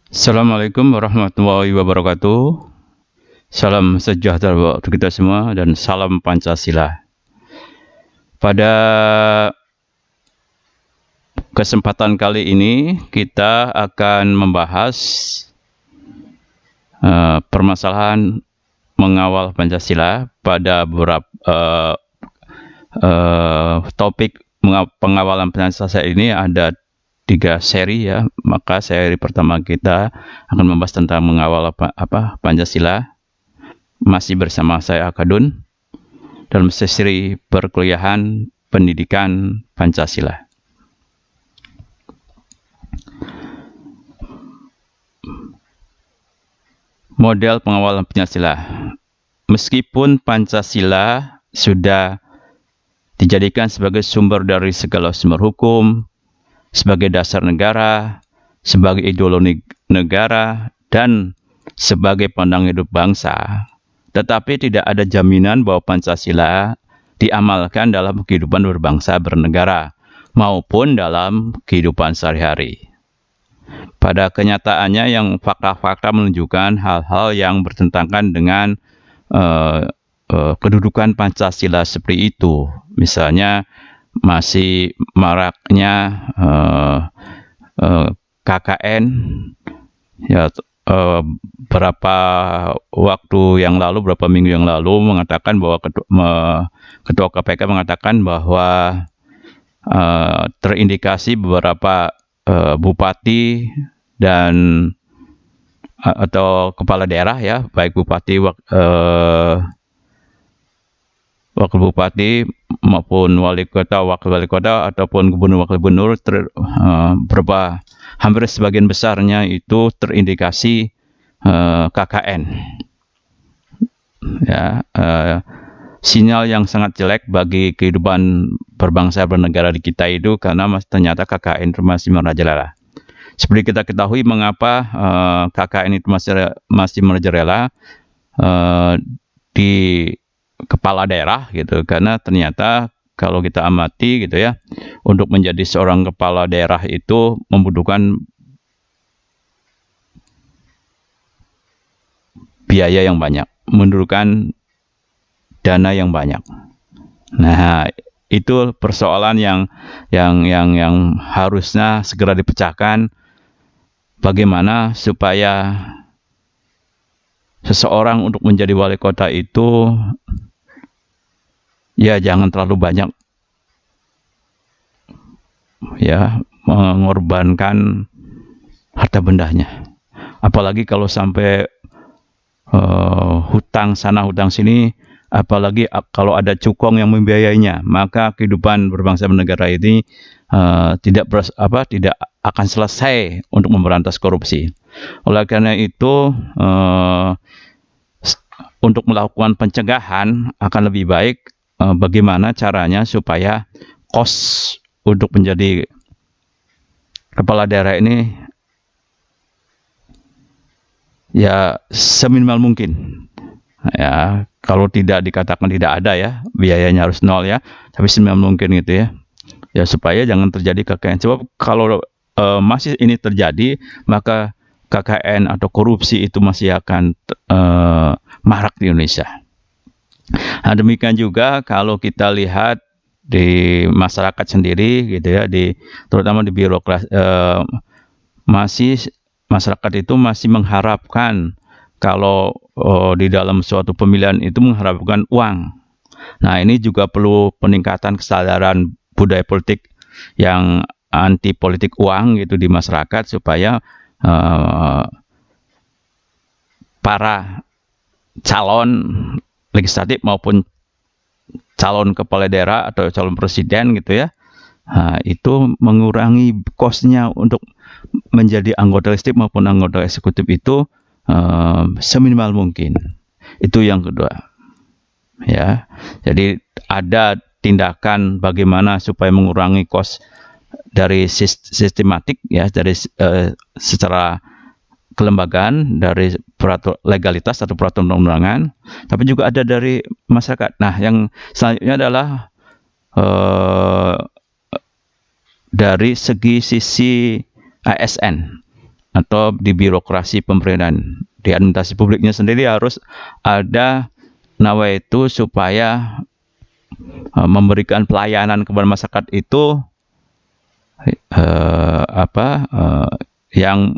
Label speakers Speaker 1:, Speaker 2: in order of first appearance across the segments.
Speaker 1: Assalamualaikum warahmatullahi wabarakatuh. Salam sejahtera untuk kita semua dan salam Pancasila. Pada kesempatan kali ini kita akan membahas permasalahan mengawal Pancasila pada beberapa topik pengawalan Pancasila ini ada 3 seri ya. Maka seri pertama kita akan membahas tentang mengawal Pancasila. Masih bersama saya Akadun dalam sesi perkuliahan pendidikan Pancasila. Model pengawalan Pancasila. Meskipun Pancasila sudah dijadikan sebagai sumber dari segala sumber hukum, sebagai dasar negara, sebagai ideologi negara, dan sebagai pandang hidup bangsa, tetapi tidak ada jaminan bahwa Pancasila diamalkan dalam kehidupan berbangsa bernegara maupun dalam kehidupan sehari-hari. Pada kenyataannya yang fakta-fakta menunjukkan hal-hal yang bertentangan dengan kedudukan Pancasila seperti itu. Misalnya masih maraknya KKN ya, beberapa waktu yang lalu, beberapa minggu yang lalu mengatakan bahwa ketua KPK mengatakan bahwa terindikasi beberapa bupati dan atau kepala daerah ya, baik bupati wakil bupati maupun wali kota, wakil wali kota ataupun gubernur wakil gubernur berapa hampir sebagian besarnya itu terindikasi KKN. Ya, sinyal yang sangat jelek bagi kehidupan berbangsa bernegara di kita itu karena ternyata KKN itu masih merajalela. Seperti kita ketahui mengapa KKN itu masih merajalela di kepala daerah gitu, karena ternyata kalau kita amati gitu ya, untuk menjadi seorang kepala daerah itu membutuhkan biaya yang banyak, membutuhkan dana yang banyak. Nah, itu persoalan yang harusnya segera dipecahkan. Bagaimana supaya seseorang untuk menjadi wali kota itu ya jangan terlalu banyak ya mengorbankan harta bendanya. Apalagi kalau sampai hutang sana hutang sini, apalagi kalau ada cukong yang membiayainya, maka kehidupan berbangsa bernegara ini tidak akan selesai untuk memberantas korupsi. Oleh karena itu, untuk melakukan pencegahan akan lebih baik bagaimana caranya supaya kos untuk menjadi kepala daerah ini ya seminimal mungkin. Ya, kalau tidak dikatakan tidak ada ya, biayanya harus nol ya, tapi seminimal mungkin gitu ya. Ya supaya jangan terjadi KKN. Sebab kalau masih ini terjadi, maka KKN atau korupsi itu masih akan marak di Indonesia. Nah, demikian juga kalau kita lihat di masyarakat sendiri gitu ya, terutama di birokrasi, masyarakat itu masih mengharapkan kalau di dalam suatu pemilihan itu mengharapkan uang. Nah, ini juga perlu peningkatan kesadaran budaya politik yang anti politik uang gitu di masyarakat supaya para calon legislatif maupun calon kepala daerah atau calon presiden gitu ya, itu mengurangi kosnya untuk menjadi anggota legislatif maupun anggota eksekutif itu seminimal mungkin. Itu yang kedua. Ya, jadi ada tindakan bagaimana supaya mengurangi kos dari sistematik ya, dari secara kelembagaan, dari legalitas atau peraturan perundang-undangan, tapi juga ada dari masyarakat. Nah, yang selanjutnya adalah dari sisi ASN atau di birokrasi pemerintahan. Di administrasi publiknya sendiri harus ada nawaitu supaya memberikan pelayanan kepada masyarakat itu yang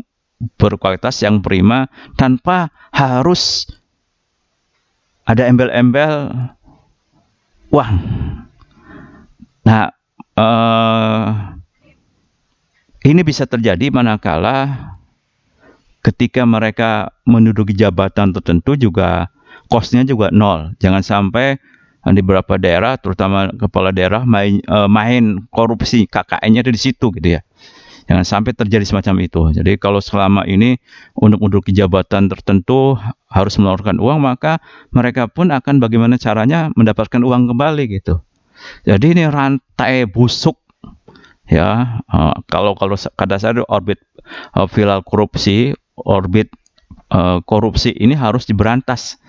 Speaker 1: berkualitas, yang prima, tanpa harus ada embel-embel uang. Nah, ini bisa terjadi manakala ketika mereka menduduki jabatan tertentu juga cost-nya juga nol. Jangan sampai di beberapa daerah, terutama kepala daerah main korupsi, KKN-nya ada di situ gitu ya. Jangan sampai terjadi semacam itu. Jadi kalau selama ini untuk menduduki jabatan tertentu harus mengeluarkan uang, maka mereka pun akan bagaimana caranya mendapatkan uang kembali gitu. Jadi ini rantai busuk ya. Kalau kata saya orbit viral korupsi, orbit korupsi ini harus diberantas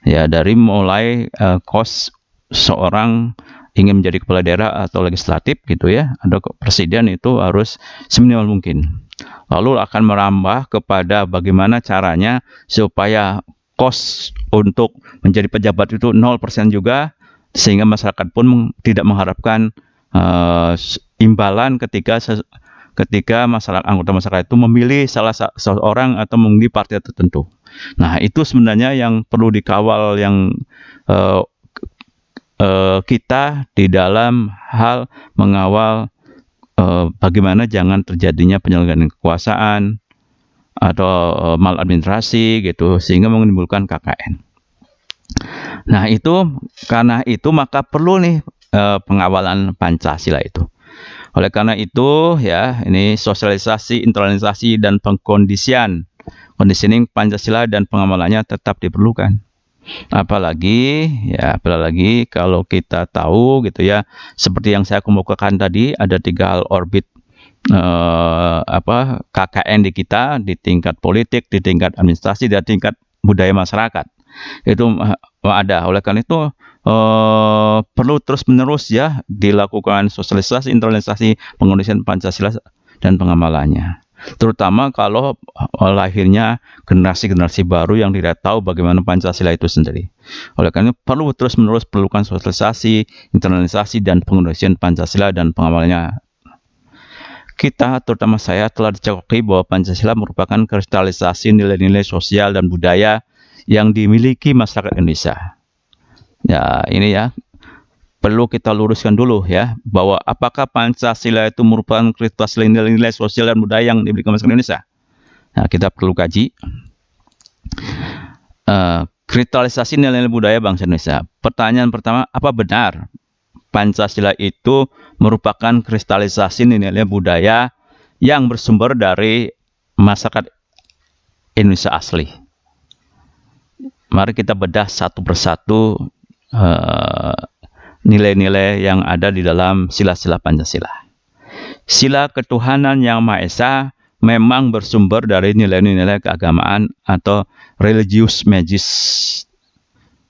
Speaker 1: ya, dari mulai cost seorang ingin menjadi kepala daerah atau legislatif gitu ya, atau presiden, itu harus seminimal mungkin. Lalu akan merambah kepada bagaimana caranya supaya cost untuk menjadi pejabat itu 0% juga, sehingga masyarakat pun tidak mengharapkan imbalan ketika anggota masyarakat itu memilih salah seorang atau memilih partai tertentu. Nah, itu sebenarnya yang perlu dikawal, yang kita di dalam hal mengawal bagaimana jangan terjadinya penyalahgunaan kekuasaan atau maladministrasi gitu, sehingga menimbulkan KKN. Nah, karena itu maka perlu nih pengawalan Pancasila itu. Oleh karena itu ya, ini sosialisasi, internalisasi, dan pengkondisian, conditioning Pancasila dan pengawalannya tetap diperlukan. Apalagi kalau kita tahu gitu ya, seperti yang saya kemukakan tadi, ada 3 hal orbit KKN di kita, di tingkat politik, di tingkat administrasi, dan tingkat budaya masyarakat. Itu ada. Oleh karena itu perlu terus-menerus ya dilakukan sosialisasi, internalisasi, pengkondisian Pancasila dan pengamalannya. Terutama kalau lahirnya generasi-generasi baru yang tidak tahu bagaimana Pancasila itu sendiri. Oleh karena itu perlu terus-menerus perlukan sosialisasi, internalisasi, dan pengkondisian Pancasila dan pengamalannya. Kita, terutama saya, telah dicokoki bahwa Pancasila merupakan kristalisasi nilai-nilai sosial dan budaya yang dimiliki masyarakat Indonesia. Ya, ini ya perlu kita luruskan dulu ya, bahwa apakah Pancasila itu merupakan kristalisasi nilai-nilai sosial dan budaya yang dimiliki masyarakat Indonesia. Nah, kita perlu kaji kristalisasi nilai-nilai budaya bangsa Indonesia. Pertanyaan pertama, apa benar Pancasila itu merupakan kristalisasi nilai-nilai budaya yang bersumber dari masyarakat Indonesia asli? Mari kita bedah satu persatu nilai-nilai yang ada di dalam sila-sila Pancasila. Sila ketuhanan yang Maha Esa memang bersumber dari nilai-nilai keagamaan atau religius magis.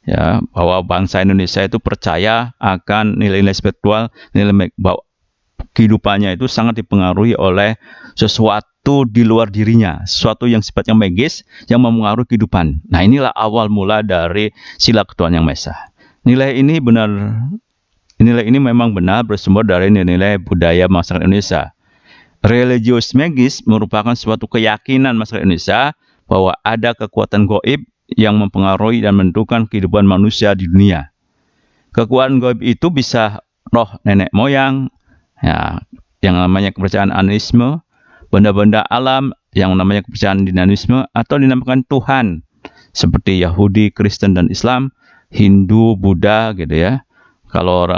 Speaker 1: Ya, bahwa bangsa Indonesia itu percaya akan nilai-nilai spiritual, nilai bahwa kehidupannya itu sangat dipengaruhi oleh sesuatu di luar dirinya, sesuatu yang sifatnya magis yang mempengaruhi kehidupan. Nah, inilah awal mula dari sila ketuhanan yang Maha Esa. Nilai ini memang benar bersumber dari nilai-nilai budaya masyarakat Indonesia. Religius magis merupakan suatu keyakinan masyarakat Indonesia bahwa ada kekuatan gaib yang mempengaruhi dan menentukan kehidupan manusia di dunia. Kekuatan gaib itu bisa roh nenek moyang, ya, yang namanya kepercayaan animisme, benda-benda alam yang namanya kepercayaan dinamisme, atau dinamakan Tuhan seperti Yahudi, Kristen, dan Islam, Hindu, Buddha gitu ya. Kalau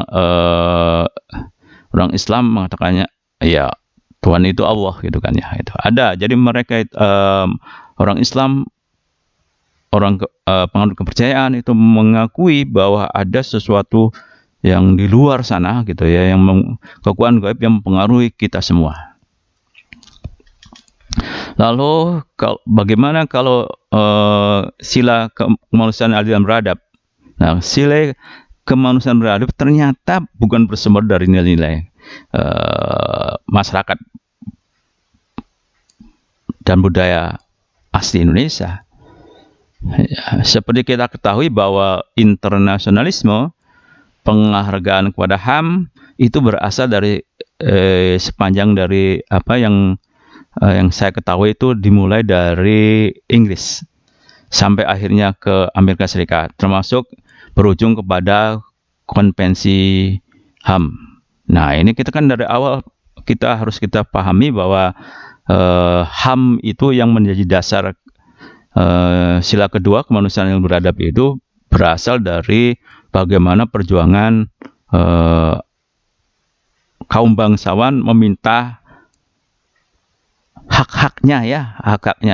Speaker 1: orang Islam mengatakannya ya Tuhan itu Allah gitu kan ya, itu ada. Jadi mereka orang Islam, orang penganut kepercayaan itu mengakui bahwa ada sesuatu yang di luar sana gitu ya, yang kekuatan gaib yang mempengaruhi kita semua. Lalu bagaimana kalau sila kemanusiaan adil dan beradab? Nah, sila kemanusiaan beradab ternyata bukan bersumber dari nilai-nilai masyarakat dan budaya asli Indonesia. Ya, seperti kita ketahui bahwa internasionalisme, penghargaan kepada HAM itu berasal dari sepanjang dari apa yang saya ketahui itu dimulai dari Inggris sampai akhirnya ke Amerika Serikat, termasuk berujung kepada konvensi HAM. Nah, ini kita kan dari awal kita harus pahami bahwa HAM itu yang menjadi dasar sila kedua kemanusiaan yang beradab itu berasal dari bagaimana perjuangan kaum bangsawan meminta hak-haknya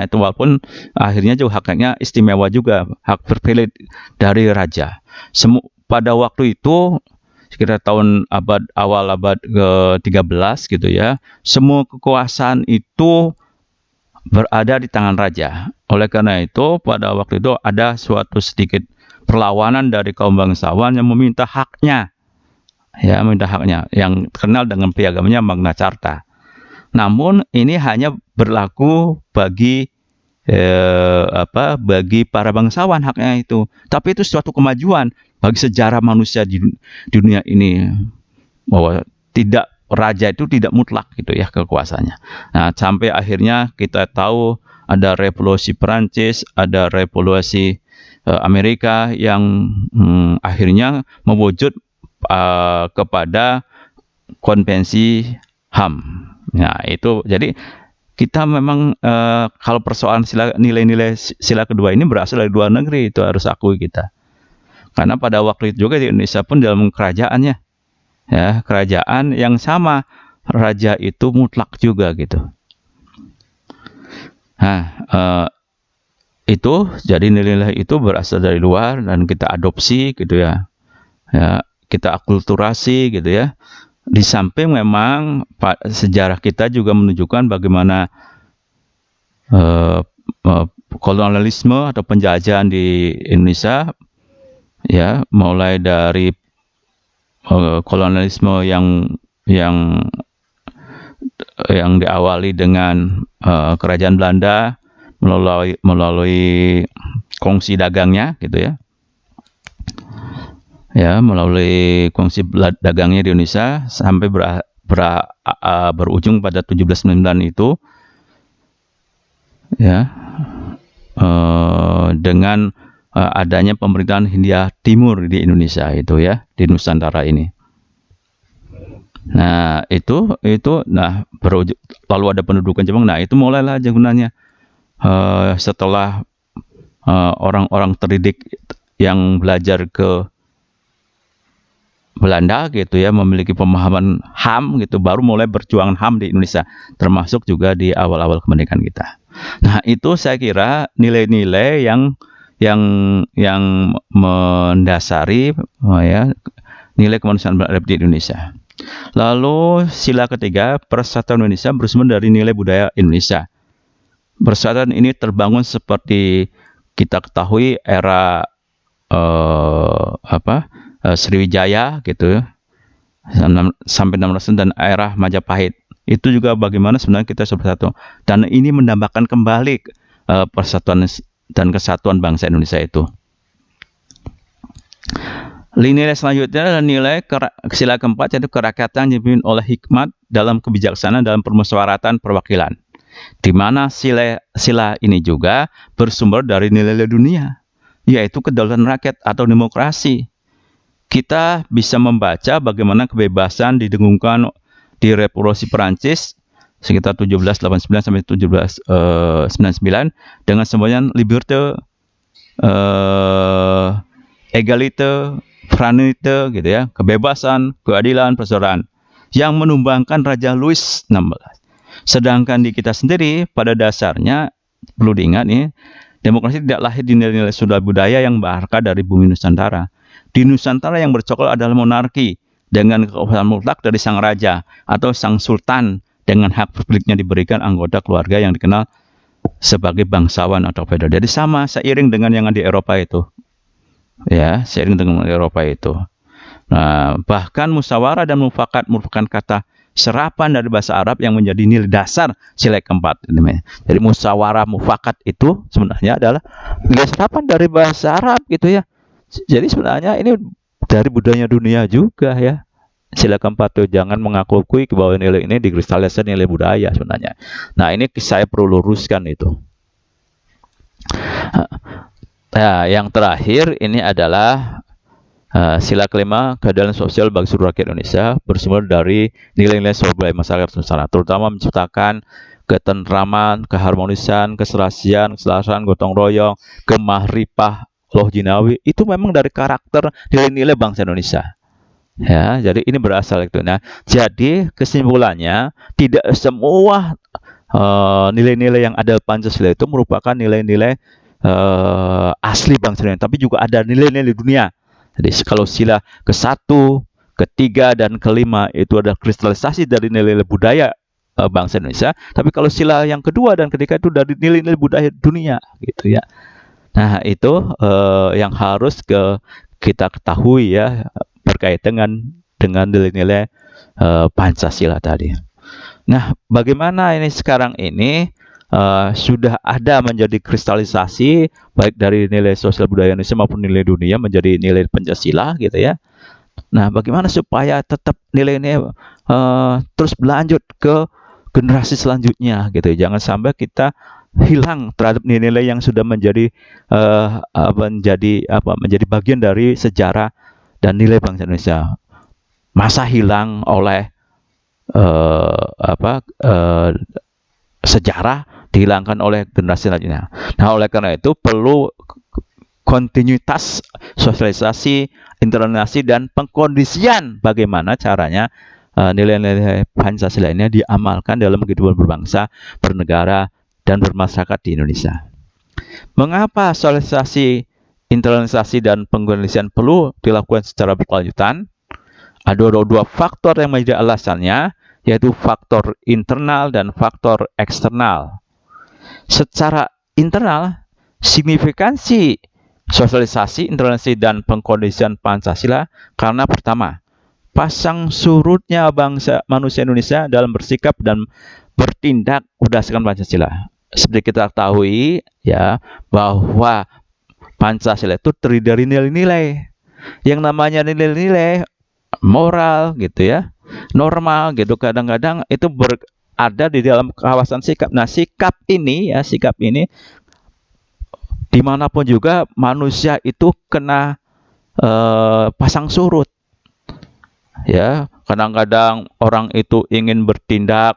Speaker 1: itu, walaupun akhirnya juga hak-haknya istimewa juga, hak berprivilege dari raja. Pada waktu itu sekitar tahun awal abad ke-13 gitu ya, semua kekuasaan itu berada di tangan raja. Oleh karena itu, pada waktu itu ada suatu sedikit perlawanan dari kaum bangsawan yang meminta haknya, yang terkenal dengan piagamnya Magna Carta. Namun ini hanya berlaku bagi bagi para bangsawan haknya itu. Tapi itu suatu kemajuan bagi sejarah manusia di dunia ini, bahwa raja itu tidak mutlak gitu ya kekuasaannya. Nah, sampai akhirnya kita tahu ada revolusi Perancis, ada revolusi Amerika yang akhirnya mewujud kepada konvensi HAM. Nah, itu jadi kita memang kalau persoalan nilai-nilai sila kedua ini berasal dari luar negeri, itu harus akui kita. Karena pada waktu itu juga di Indonesia pun dalam kerajaannya, ya, kerajaan yang sama, raja itu mutlak juga gitu. Nah, itu jadi nilai-nilai itu berasal dari luar dan kita adopsi gitu ya, kita akulturasi gitu ya. Di samping memang sejarah kita juga menunjukkan bagaimana kolonialisme atau penjajahan di Indonesia, ya, mulai dari kolonialisme yang diawali dengan kerajaan Belanda melalui kongsi dagangnya gitu ya, melalui kongsi dagangnya di Indonesia sampai berujung pada 1799 itu, ya, dengan adanya pemerintahan Hindia Timur di Indonesia itu ya, di Nusantara ini. Nah, itu nah lalu ada pendudukan Jepang. Nah, itu mulailah sebenarnya setelah orang-orang terdidik yang belajar ke Belanda gitu ya, memiliki pemahaman HAM gitu, baru mulai berjuang HAM di Indonesia, termasuk juga di awal-awal kemerdekaan kita. Nah, itu saya kira nilai-nilai yang mendasari ya nilai kemanusiaan beradab di Indonesia. Lalu sila ketiga, persatuan Indonesia bersumber dari nilai budaya Indonesia. Persatuan ini terbangun seperti kita ketahui era Sriwijaya gitu sampai 16 dan era Majapahit. Itu juga bagaimana sebenarnya kita bersatu, dan ini mendambakan kembali persatuan dan kesatuan bangsa Indonesia itu. Nilai selanjutnya adalah nilai sila keempat, yaitu kerakyatan yang dipimpin oleh hikmat dalam kebijaksanaan dalam permusyawaratan perwakilan, di mana sila ini juga bersumber dari nilai dunia, yaitu kedaulatan rakyat atau demokrasi. Kita bisa membaca bagaimana kebebasan didengungkan di Revolusi Perancis sekitar 1789 sampai 1799 dengan semboyan liberté, égalité, fraternité gitu ya, kebebasan, keadilan, persaudaraan, yang menumbangkan Raja Louis XVI. Sedangkan di kita sendiri pada dasarnya perlu diingat nih, demokrasi tidak lahir di nilai-nilai sunda budaya yang berharga dari bumi Nusantara. Di Nusantara yang bercokol adalah monarki dengan kekuasaan mutlak dari sang raja atau sang sultan dengan hak privilege-nya diberikan anggota keluarga yang dikenal sebagai bangsawan atau feodal. Jadi sama, seiring dengan yang di Eropa itu. Ya, seiring dengan Eropa itu. Nah, bahkan musyawarah dan mufakat merupakan kata serapan dari bahasa Arab yang menjadi nilai dasar sila keempat. Jadi musyawarah mufakat itu sebenarnya adalah nilai serapan dari bahasa Arab gitu ya. Jadi sebenarnya ini dari budaya dunia juga ya. Sila keempat itu jangan mengakui bahwa nilai ini dikristalisasi nilai budaya sebenarnya. Nah, ini saya perlu luruskan itu. Nah, yang terakhir ini adalah sila kelima, keadilan sosial bagi seluruh rakyat Indonesia bersumber dari nilai-nilai sosial masyarakat Nusantara, terutama menciptakan ketentraman, keharmonisan, keserasian, keselarasan, gotong royong, kemahrifah, loh jinawi. Itu memang dari karakter nilai-nilai bangsa Indonesia. Ya, jadi ini berasal itu. Nah, jadi kesimpulannya tidak semua nilai-nilai yang ada Pancasila itu merupakan nilai-nilai asli bangsa Indonesia, tapi juga ada nilai-nilai dunia. Jadi kalau sila ke-1, ke-3 dan ke-5 itu adalah kristalisasi dari nilai-nilai budaya bangsa Indonesia, tapi kalau sila yang kedua dan ketiga itu dari nilai-nilai budaya dunia gitu ya. Nah, itu yang harus kita ketahui ya berkaitan dengan nilai-nilai Pancasila tadi. Nah, bagaimana ini sekarang ini sudah ada menjadi kristalisasi baik dari nilai sosial budaya Indonesia maupun nilai dunia menjadi nilai Pancasila gitu ya. Nah, bagaimana supaya tetap nilai ini terus berlanjut ke generasi selanjutnya gitu. Jangan sampai kita hilang terhadap nilai-nilai yang sudah menjadi menjadi bagian dari sejarah dan nilai bangsa Indonesia. Masa hilang oleh sejarah, dihilangkan oleh generasi selanjutnya. Nah, oleh karena itu perlu kontinuitas sosialisasi, internalisasi dan pengkondisian bagaimana caranya nilai-nilai Pancasila ini diamalkan dalam kehidupan berbangsa, bernegara, dan bermasyarakat di Indonesia. Mengapa sosialisasi, internalisasi, dan pengkondisian perlu dilakukan secara berkelanjutan? Ada dua faktor yang menjadi alasannya, yaitu faktor internal dan faktor eksternal. Secara internal, signifikansi sosialisasi, internalisasi, dan pengkondisian Pancasila karena pertama, pasang surutnya bangsa manusia Indonesia dalam bersikap dan bertindak berdasarkan Pancasila. Seperti kita ketahui ya bahwa Pancasila itu terdiri dari nilai-nilai. Yang namanya nilai-nilai moral gitu ya, normal gitu, kadang-kadang itu ada di dalam kawasan sikap. Nah, sikap ini dimanapun juga manusia itu kena pasang surut. Ya, kadang-kadang orang itu ingin bertindak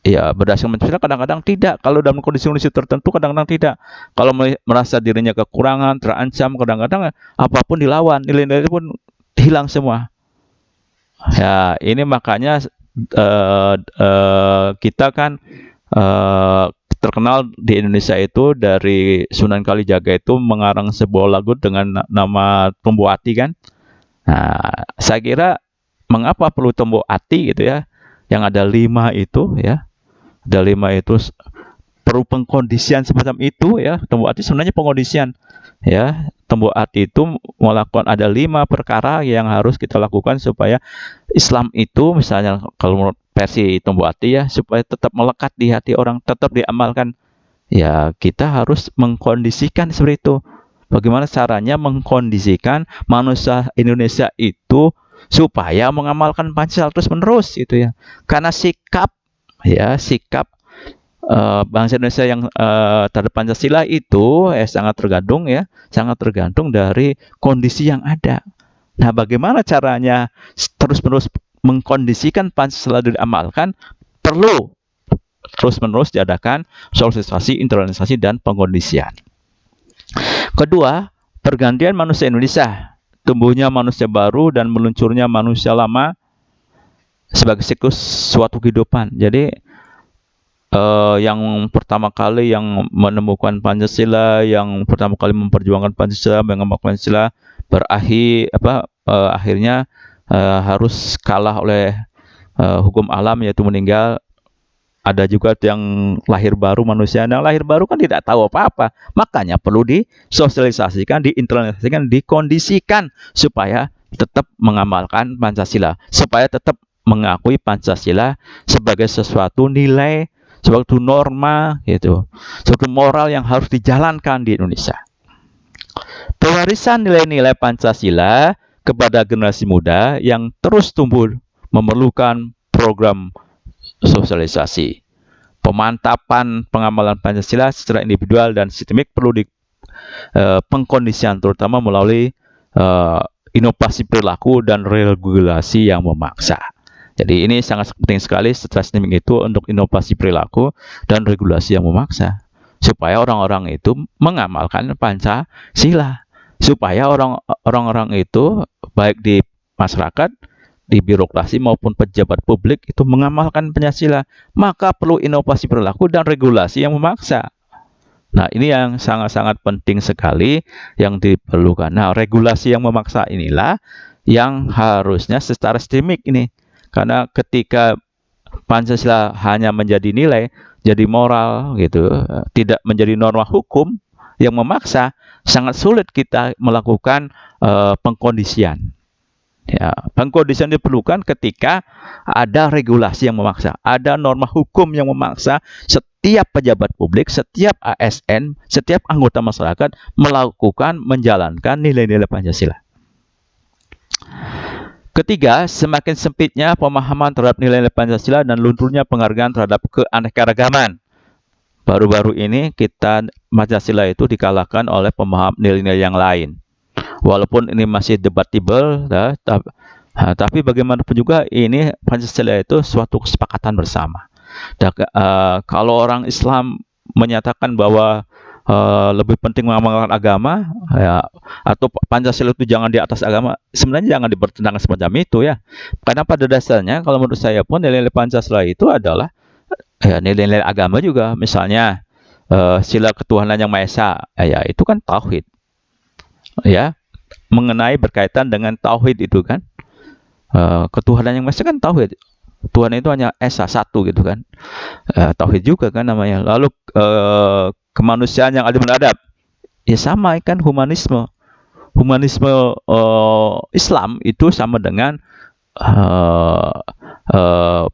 Speaker 1: ya berdasarkan Pancasila, kadang-kadang tidak. Kalau dalam kondisi-kondisi tertentu kadang-kadang tidak. Kalau merasa dirinya kekurangan, terancam, kadang-kadang apapun dilawan, nilai-nilai pun hilang semua. Ya, ini makanya kita kan terkenal di Indonesia itu dari Sunan Kalijaga itu mengarang sebuah lagu dengan nama Tumbuh Hati kan. Nah, saya kira mengapa perlu tumbuh hati gitu ya? Yang ada 5 itu ya. Ada 5 itu perlu pengkondisian semacam itu ya. Tumbuh hati sebenarnya pengkondisian ya. Tumbuh hati itu melakukan ada 5 perkara yang harus kita lakukan supaya Islam itu misalnya kalau menurut versi Tumbuh Hati ya, supaya tetap melekat di hati orang, tetap diamalkan. Ya, kita harus mengkondisikan seperti itu. Bagaimana caranya mengkondisikan manusia Indonesia itu supaya mengamalkan Pancasila terus-menerus gitu ya. Karena sikap bangsa Indonesia yang terhadap Pancasila itu sangat tergantung dari kondisi yang ada. Nah, bagaimana caranya terus-menerus mengkondisikan Pancasila diamalkan? Perlu terus-menerus diadakan sosialisasi, internalisasi, dan pengkondisian. Kedua, pergantian manusia Indonesia, tumbuhnya manusia baru dan meluncurnya manusia lama sebagai siklus suatu kehidupan. Jadi yang pertama kali yang menemukan Pancasila, yang pertama kali memperjuangkan Pancasila, mengamalkan Pancasila, akhirnya harus kalah oleh hukum alam yaitu meninggal. Ada juga yang lahir baru manusia. Nah, lahir baru kan tidak tahu apa-apa. Makanya perlu disosialisasikan, diinternalisasikan, dikondisikan supaya tetap mengamalkan Pancasila, supaya tetap mengakui Pancasila sebagai sesuatu nilai, suatu norma gitu, suatu moral yang harus dijalankan di Indonesia. Pewarisan nilai-nilai Pancasila kepada generasi muda yang terus tumbuh memerlukan program sosialisasi. Pemantapan pengamalan Pancasila secara individual dan sistemik perlu pengkondisian terutama melalui inovasi perilaku dan regulasi yang memaksa. Jadi ini sangat penting sekali setelah sistemik itu untuk inovasi perilaku dan regulasi yang memaksa supaya orang-orang itu mengamalkan Pancasila, supaya orang-orang itu baik di masyarakat, di birokrasi maupun pejabat publik itu mengamalkan Pancasila, maka perlu inovasi perilaku dan regulasi yang memaksa. Nah, ini yang sangat-sangat penting sekali yang diperlukan. Nah, regulasi yang memaksa inilah yang harusnya secara sistemik ini. Karena ketika Pancasila hanya menjadi nilai, jadi moral gitu, tidak menjadi norma hukum yang memaksa, sangat sulit kita melakukan pengkondisian. Ya, pengkondisian diperlukan ketika ada regulasi yang memaksa, ada norma hukum yang memaksa setiap pejabat publik, setiap ASN, setiap anggota masyarakat melakukan, menjalankan nilai-nilai Pancasila. Ketiga, semakin sempitnya pemahaman terhadap nilai-nilai Pancasila dan lunturnya penghargaan terhadap keanekaragaman. Baru-baru ini Pancasila itu dikalahkan oleh pemaham nilai-nilai yang lain. Walaupun ini masih debatable, tapi bagaimanapun juga ini Pancasila itu suatu kesepakatan bersama. Kalau orang Islam menyatakan bahwa lebih penting mengamalkan agama, ya, atau Pancasila itu jangan di atas agama, sebenarnya jangan dipertentangkan semacam itu ya. Karena pada dasarnya kalau menurut saya pun nilai-nilai Pancasila itu adalah nilai-nilai agama juga. Misalnya sila ketuhanan yang Maha Esa, ya itu kan tauhid. Ya, mengenai berkaitan dengan tauhid itu kan, ketuhanan yang Maha Esa kan tauhid. Tuhan itu hanya Esa, satu gitu kan, tauhid juga kan namanya. Lalu kemanusiaan yang adil beradab, ya sama kan, humanisme Islam itu sama dengan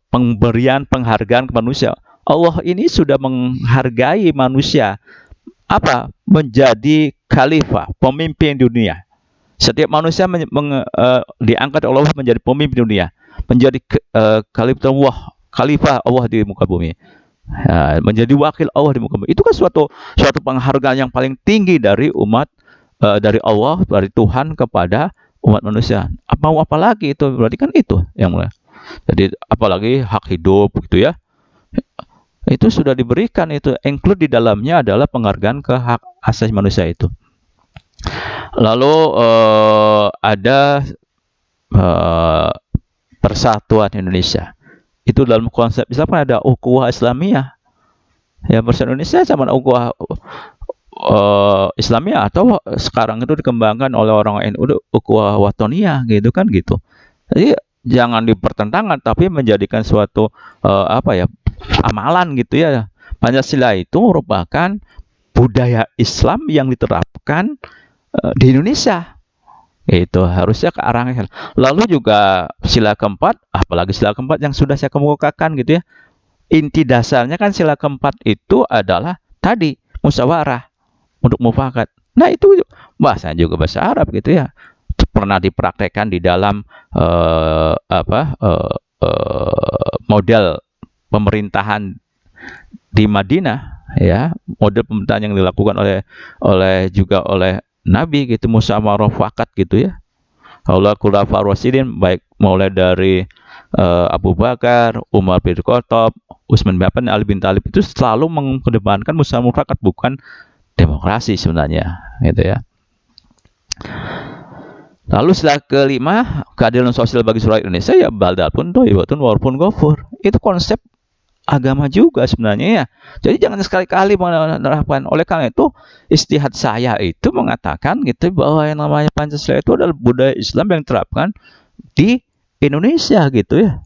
Speaker 1: pemberian penghargaan ke manusia. Allah ini sudah menghargai manusia menjadi khalifah, pemimpin dunia. Setiap manusia diangkat oleh Allah menjadi pemimpin dunia, menjadi khalifah Allah di muka bumi, menjadi wakil Allah di muka bumi. Itu kan suatu penghargaan yang paling tinggi dari umat, dari Allah, dari Tuhan kepada umat manusia. Apa lagi itu? Berarti kan itu yang mulai. Jadi apalagi hak hidup gitu ya. Itu sudah diberikan, itu include di dalamnya adalah penghargaan ke hak asasi manusia itu. Lalu ada persatuan Indonesia. Itu dalam konsep Islam kan ada ukhuwah Islamiyah. Ya, persatuan Indonesia sama ukhuwah Islamiyah, atau sekarang itu dikembangkan oleh orang NU ukhuwah watoniyah gitu kan gitu. Jadi jangan dipertentangkan tapi menjadikan suatu amalan gitu ya. Pancasila itu merupakan budaya Islam yang diterapkan di Indonesia. Itu harusnya ke arahnya. Lalu juga sila keempat, apalagi sila keempat yang sudah saya kemukakan gitu ya. Inti dasarnya kan sila keempat itu adalah tadi musyawarah untuk mufakat. Nah, itu bahasa juga bahasa Arab gitu ya. Pernah dipraktekkan di dalam model pemerintahan di Madinah ya, model pemerintahan yang dilakukan oleh Nabi gitu, musyawarah mufakat gitu ya. Allah khulafaur rasyidin, baik mulai dari Abu Bakar, Umar bin Khattab, Utsman bin Affan, Ali bin Thalib, itu selalu mengedepankan musyawarah mufakat, bukan demokrasi sebenarnya gitu ya. Lalu setelah kelima, keadilan sosial bagi seluruh Indonesia, ya baldatun thayyibatun wa warfun ghafur. Itu konsep agama juga sebenarnya ya. Jadi jangan sekali-kali menerapkan. Oleh karena itu, istihad saya itu mengatakan gitu bahwa yang namanya Pancasila itu adalah budaya Islam yang diterapkan di Indonesia gitu ya.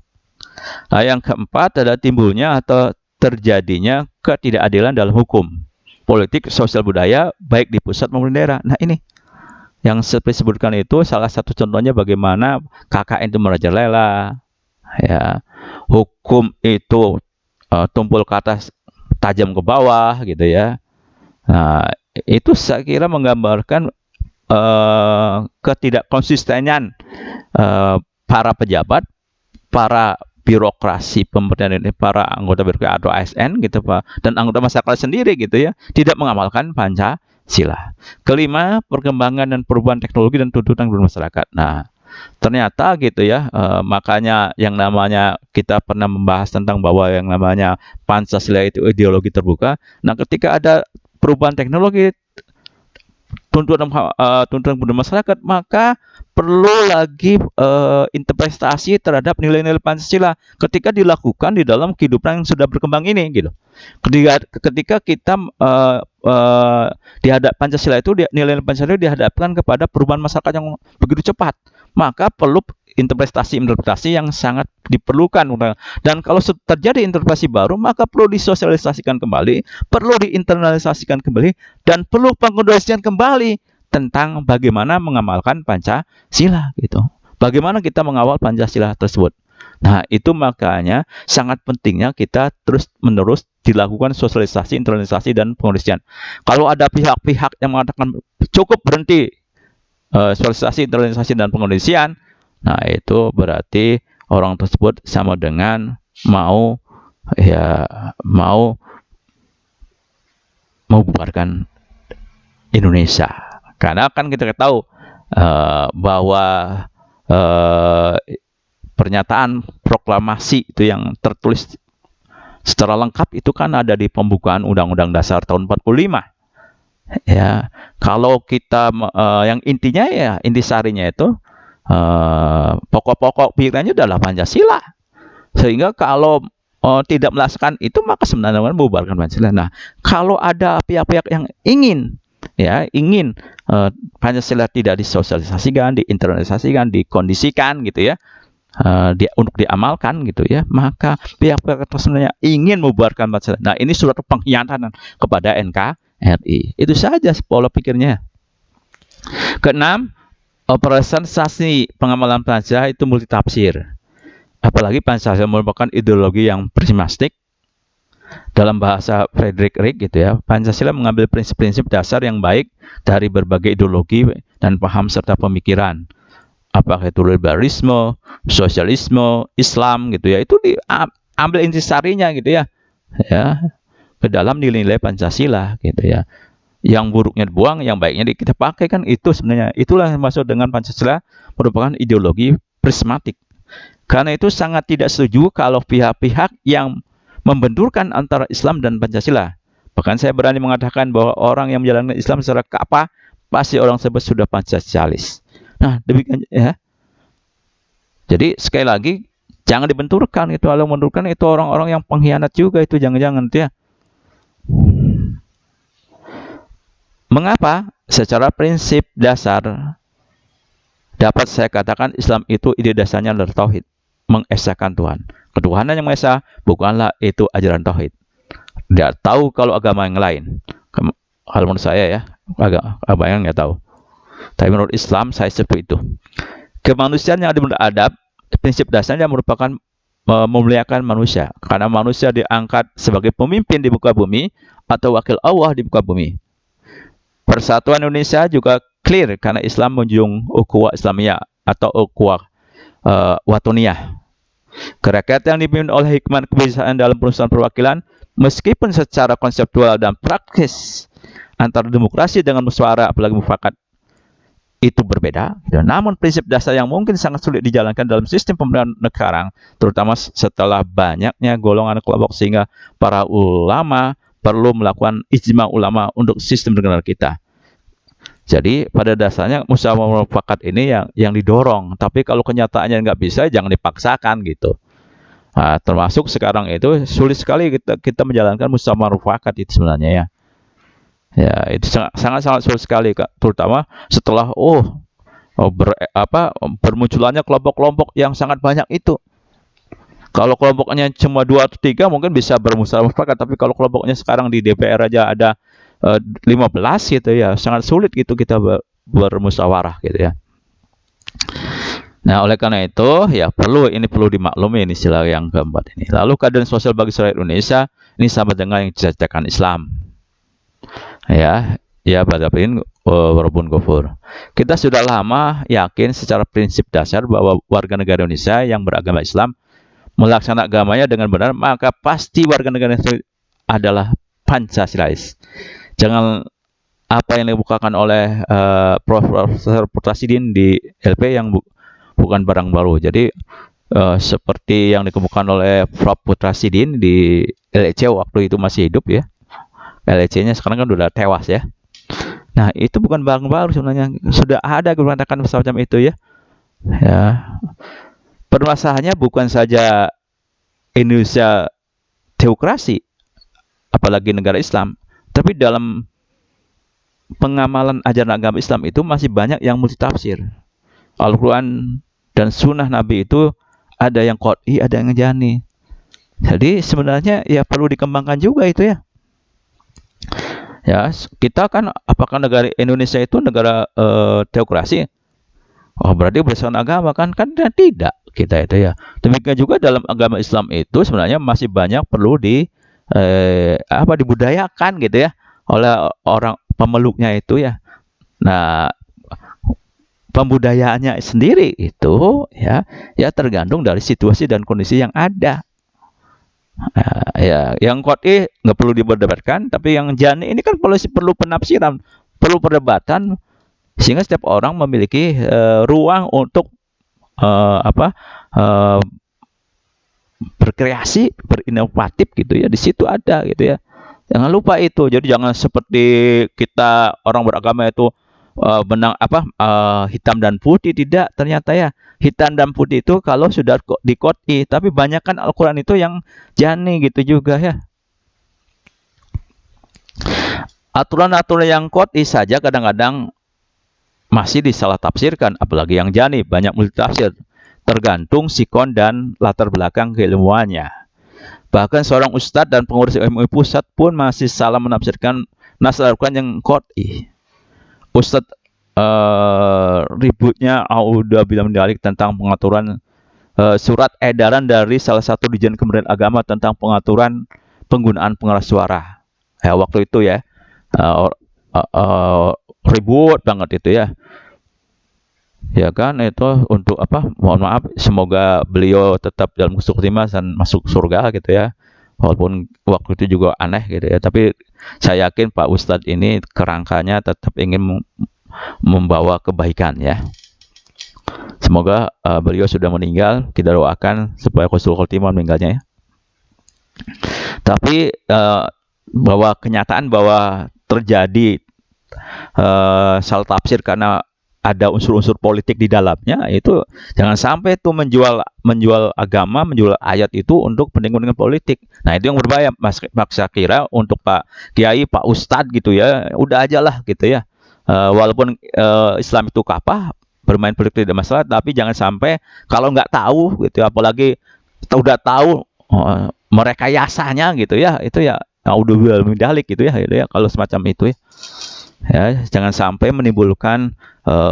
Speaker 1: Nah, yang keempat adalah timbulnya atau terjadinya ketidakadilan dalam hukum, politik, sosial, budaya, baik di pusat maupun daerah. Nah, ini yang seperti disebutkan itu salah satu contohnya bagaimana KKN itu merajalela ya. Hukum itu tumpul ke atas, tajam ke bawah gitu ya. Nah, itu saya kira menggambarkan ketidakkonsistenan para pejabat, para birokrasi pemerintahan ini, para anggota birokrasi atau ASN gitu Pak, dan anggota masyarakat sendiri gitu ya, tidak mengamalkan Pancasila. Kelima, perkembangan dan perubahan teknologi dan tuntutan bermasyarakat. Nah, ternyata gitu ya, makanya yang namanya kita pernah membahas tentang bahwa yang namanya Pancasila itu ideologi terbuka. Nah, ketika ada perubahan teknologi, tuntutan budaya masyarakat, maka perlu lagi interpretasi terhadap nilai-nilai Pancasila ketika dilakukan di dalam kehidupan yang sudah berkembang ini gitu. Ketika kita dihadap Pancasila itu, nilai Pancasila dihadapkan kepada perubahan masyarakat yang begitu cepat, maka perlu interpretasi yang sangat diperlukan. Dan kalau terjadi interpretasi baru, maka perlu disosialisasikan kembali, perlu diinternalisasikan kembali, dan perlu pengkondisian kembali tentang bagaimana mengamalkan Pancasila gitu. Bagaimana kita mengawal Pancasila tersebut. Nah, itu makanya sangat pentingnya kita terus-menerus dilakukan sosialisasi, internalisasi, dan pengkondisian. Kalau ada pihak-pihak yang mengatakan cukup berhenti sosialisasi, internalisasi, dan pengkondisian, nah itu berarti orang tersebut sama dengan mau membubarkan Indonesia. Karena kan kita tahu bahwa pernyataan proklamasi itu yang tertulis secara lengkap itu kan ada di pembukaan Undang-Undang Dasar tahun 45. Ya, kalau kita yang intinya ya, intisarinya itu pokok-pokok pikirannya adalah Pancasila. Sehingga kalau tidak melaksanakan itu, maka sebenarnya membubarkan Pancasila. Nah, kalau ada pihak-pihak yang ingin Pancasila tidak disosialisasikan, diinternalisasikan, dikondisikan gitu ya, untuk diamalkan gitu ya, maka pihak-pihak itu sebenarnya ingin membubarkan Pancasila. Nah, ini suatu pengkhianatan kepada NKRI. Itu saja pola pikirnya. Keenam, presentasi pengamalan Pancasila itu multitafsir. Apalagi Pancasila merupakan ideologi yang prismatik. Dalam bahasa Frederick Rick gitu ya, Pancasila mengambil prinsip-prinsip dasar yang baik dari berbagai ideologi dan paham serta pemikiran. Apakah itu liberalisme, sosialisme, Islam gitu ya, itu diambil intisarinya gitu ya, ke dalam nilai-nilai Pancasila gitu ya. Yang buruknya dibuang, yang baiknya kita pakai, kan itu sebenarnya. Itulah yang maksud dengan Pancasila merupakan ideologi prismatik. Karena itu sangat tidak setuju kalau pihak-pihak yang membenturkan antara Islam dan Pancasila. Bahkan saya berani mengatakan bahwa orang yang menjalankan Islam secara kafah, pasti orang tersebut sudah Pancasilais. Nah, demikian ya. Jadi sekali lagi, jangan dibenturkan itu. Kalau membenturkan itu orang-orang yang pengkhianat juga itu, jangan-jangan ya. Mengapa? Secara prinsip dasar dapat saya katakan Islam itu ide dasarnya adalah tauhid, mengesahkan Tuhan. Ketuhanan yang Maha Esa bukanlah itu ajaran tauhid. Dia tahu kalau agama yang lain. Kalau menurut saya ya, agama yang nggak tahu. Tapi menurut Islam saya sebut itu. Kemanusiaan yang beradab, prinsip dasarnya merupakan memuliakan manusia. Karena manusia diangkat sebagai pemimpin di muka bumi atau wakil Allah di muka bumi. Persatuan Indonesia juga clear karena Islam menjunjung ukhuwah Islamiyah atau ukhuwah watoniyah. Kerakyatan yang dipimpin oleh hikmah kebiasaan dalam perusahaan perwakilan, meskipun secara konseptual dan praktis antara demokrasi dengan musyawarah apalagi mufakat itu berbeda, namun prinsip dasar yang mungkin sangat sulit dijalankan dalam sistem pemerintahan negara, terutama setelah banyaknya golongan kelompok, sehingga para ulama perlu melakukan ijma ulama untuk sistem negara kita. Jadi pada dasarnya musyawarah mufakat ini yang didorong, tapi kalau kenyataannya nggak bisa, jangan dipaksakan gitu. Nah, termasuk sekarang itu sulit sekali kita menjalankan musyawarah mufakat itu sebenarnya ya. Ya, itu sangat sulit sekali, Kak. Terutama setelah bermunculannya kelompok-kelompok yang sangat banyak itu. Kalau kelompoknya cuma 2 atau 3 mungkin bisa bermusyawarah mufakat, tapi kalau kelompoknya sekarang di DPR aja ada 15 gitu ya, sangat sulit gitu kita bermusyawarah gitu ya. Nah, oleh karena itu, ya perlu dimaklumi ini istilah yang keempat ini. Lalu keadaan sosial bagi rakyat Indonesia ini sama dengan yang diceritakan Islam. Ya, ya badapin walaupun kufur. Kita sudah lama yakin secara prinsip dasar bahwa warga negara Indonesia yang beragama Islam melaksanakan agamanya dengan benar, maka pasti warga negara Indonesia adalah Pancasilais. Jangan apa yang dibukakan oleh Profesor Putrasidin di LP yang bukan barang baru. Jadi seperti yang dikemukakan oleh Prof Putrasidin di LEC waktu itu masih hidup ya. LEC-nya sekarang kan udah tewas ya. Nah, itu bukan barang baru sebenarnya. Sudah ada kebanyakan semacam itu ya. Ya. Permasalahannya bukan saja Indonesia teokrasi, apalagi negara Islam, tapi dalam pengamalan ajaran agama Islam itu masih banyak yang multitafsir. Al-Quran dan Sunnah Nabi itu ada yang qot'i, ada yang jani. Jadi sebenarnya ya perlu dikembangkan juga itu ya. Ya, kita kan apakah negara Indonesia itu negara teokrasi? Oh, berarti berdasarkan agama kan? Kan tidak kita itu ya. Demikian juga dalam agama Islam itu sebenarnya masih banyak perlu dibudayakan gitu ya oleh orang pemeluknya itu ya. Nah, pembudayaannya sendiri itu ya tergantung dari situasi dan kondisi yang ada. Nah, ya, yang qot'i nggak perlu diperdebatkan, tapi yang jani ini kan perlu penafsiran, perlu perdebatan, sehingga setiap orang memiliki ruang untuk uh, berkreasi, berinovatif gitu ya. Di situ ada gitu ya. Jangan lupa itu. Jadi jangan seperti kita orang beragama itu hitam dan putih, tidak. Ternyata ya hitam dan putih itu kalau sudah di qot'i, tapi banyak kan Al-Quran itu yang jani gitu juga ya. Aturan-aturan yang qot'i saja kadang-kadang masih disalah tafsirkan, apalagi yang jani, banyak multitafsir, tergantung sikon dan latar belakang keilmuannya. Bahkan seorang ustadz dan pengurus MUI pusat pun masih salah menafsirkan nas Al-Quran yang qot'i. Ustadz ributnya bilang mendalik tentang pengaturan surat edaran dari salah satu Dirjen Kementerian Agama tentang pengaturan penggunaan pengeras suara. Ya, waktu itu ya ribut banget itu ya. Ya kan itu untuk apa? Mohon maaf, semoga beliau tetap dalam kesulitan dan masuk surga gitu ya. Walaupun waktu itu juga aneh gitu ya, tapi saya yakin Pak Ustadz ini kerangkanya tetap ingin membawa kebaikan ya. Semoga beliau sudah meninggal, kita doakan supaya husnul khotimah meninggalnya ya. Tapi bahwa kenyataan bahwa terjadi salah tafsir karena ada unsur-unsur politik di dalamnya, itu jangan sampai itu menjual agama, menjual ayat itu untuk kepentingan politik. Nah, itu yang berbahaya. Mas saya kira untuk Pak Kiai, Pak Ustadz gitu ya, udah aja lah gitu ya. Walaupun Islam itu kapah, bermain politik tidak masalah, tapi jangan sampai kalau nggak tahu gitu, apalagi udah tahu merekayasanya gitu ya, itu ya udah mendalik gitu ya, kalau semacam itu ya. Ya, jangan sampai menimbulkan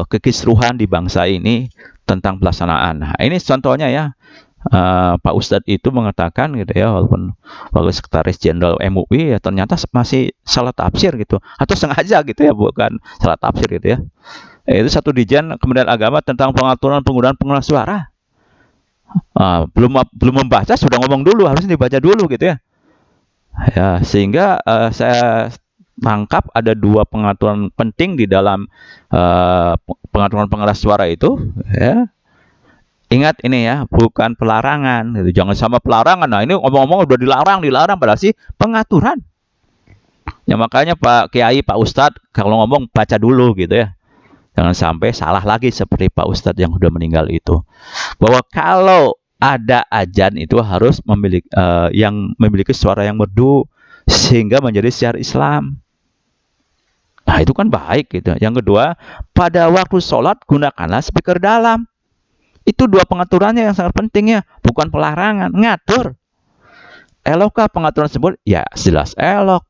Speaker 1: kekisruhan di bangsa ini tentang pelaksanaan. Nah, ini contohnya ya. Pak Ustadz itu mengatakan gitu ya, walaupun Sekretaris Jenderal MUI ya ternyata masih salah tafsir gitu, atau sengaja gitu ya, bukan salah tafsir gitu ya. Itu satu Dirjen Kementerian Agama tentang pengaturan penggunaan pengeras suara. Belum membaca sudah ngomong dulu, harusnya dibaca dulu gitu ya. Ya, sehingga saya tangkap ada dua pengaturan penting di dalam pengaturan pengeras suara itu ya. Ingat ini ya, bukan pelarangan gitu. Jangan sama pelarangan. Nah, ini ngomong-ngomong udah dilarang padahal sih pengaturan. Ya makanya Pak Kiai, Pak Ustadz kalau ngomong baca dulu gitu ya. Jangan sampai salah lagi seperti Pak Ustadz yang sudah meninggal itu. Bahwa kalau ada ajan itu harus memiliki suara yang merdu sehingga menjadi syiar Islam. Nah, itu kan baik gitu. Yang kedua, pada waktu sholat gunakanlah speaker dalam. Itu dua pengaturannya yang sangat penting ya, bukan pelarangan, ngatur. Elokkah pengaturan tersebut? Ya, jelas elok.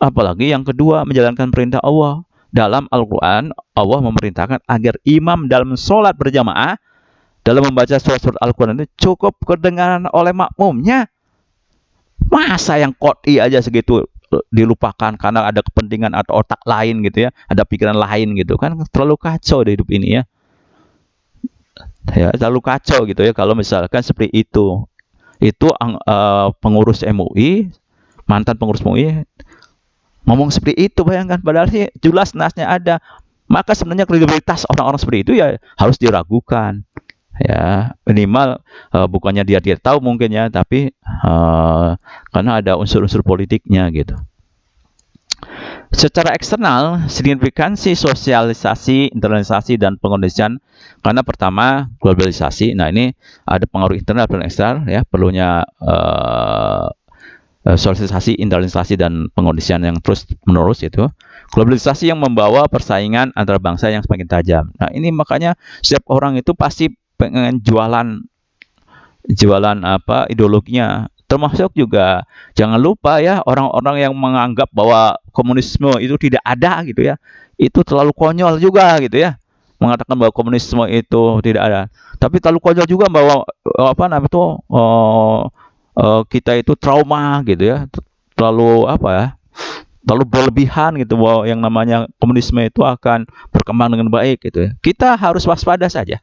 Speaker 1: Apalagi yang kedua, menjalankan perintah Allah. Dalam Al-Quran, Allah memerintahkan agar imam dalam sholat berjamaah dalam membaca surat-surat Al-Quran itu cukup kedengaran oleh makmumnya. Masa yang qot'i aja segitu dilupakan karena ada kepentingan atau otak lain gitu ya, ada pikiran lain gitu kan, terlalu kacau di hidup ini ya. Ya, terlalu kacau gitu ya kalau misalkan seperti itu. Itu pengurus MUI, mantan pengurus MUI ngomong seperti itu, bayangkan, padahal sih jelas nasnya ada. Maka sebenarnya kredibilitas orang-orang seperti itu ya harus diragukan. Ya, minimal bukannya dia tahu mungkin ya, tapi karena ada unsur-unsur politiknya gitu. Secara eksternal, signifikansi sosialisasi, internalisasi, dan pengondisian karena pertama globalisasi. Nah, ini ada pengaruh internal dan eksternal ya, perlunya sosialisasi, internalisasi, dan pengondisian yang terus menerus itu. Globalisasi yang membawa persaingan antar bangsa yang semakin tajam. Nah, ini makanya setiap orang itu pasti pengen jualan apa ideologinya. Termasuk juga jangan lupa ya, orang-orang yang menganggap bahwa komunisme itu tidak ada gitu ya, itu terlalu konyol juga gitu ya, mengatakan bahwa komunisme itu tidak ada. Tapi terlalu konyol juga bahwa apa namanya itu kita itu trauma gitu ya, terlalu apa ya, terlalu berlebihan gitu bahwa yang namanya komunisme itu akan berkembang dengan baik gitu ya. Kita harus waspada saja.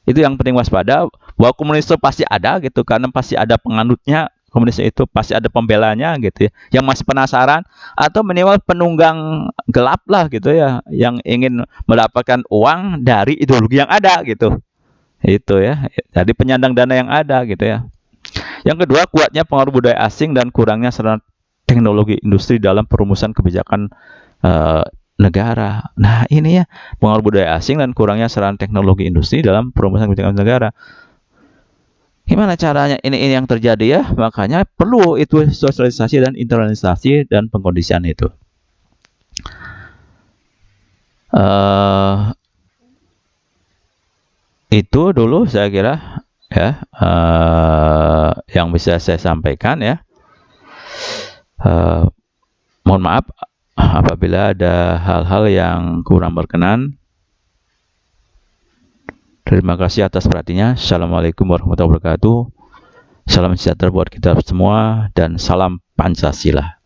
Speaker 1: Itu yang penting, waspada bahwa komunisme pasti ada gitu, karena pasti ada penganutnya, komunisme itu pasti ada pembelanya gitu ya, yang masih penasaran atau minimal penunggang gelap lah gitu ya, yang ingin mendapatkan uang dari ideologi yang ada gitu. Itu ya, jadi penyandang dana yang ada gitu ya. Yang kedua, kuatnya pengaruh budaya asing dan kurangnya serana teknologi industri dalam perumusan kebijakan negara. Nah, ini ya, pengaruh budaya asing dan kurangnya serana teknologi industri dalam perumusan kebijakan negara. Gimana caranya ini yang terjadi ya? Makanya perlu itu sosialisasi dan internalisasi dan pengkondisian itu. Itu dulu saya kira ya yang bisa saya sampaikan ya. Mohon maaf apabila ada hal-hal yang kurang berkenan. Terima kasih atas perhatiannya. Assalamualaikum warahmatullahi wabarakatuh. Salam sejahtera buat kita semua dan salam Pancasila.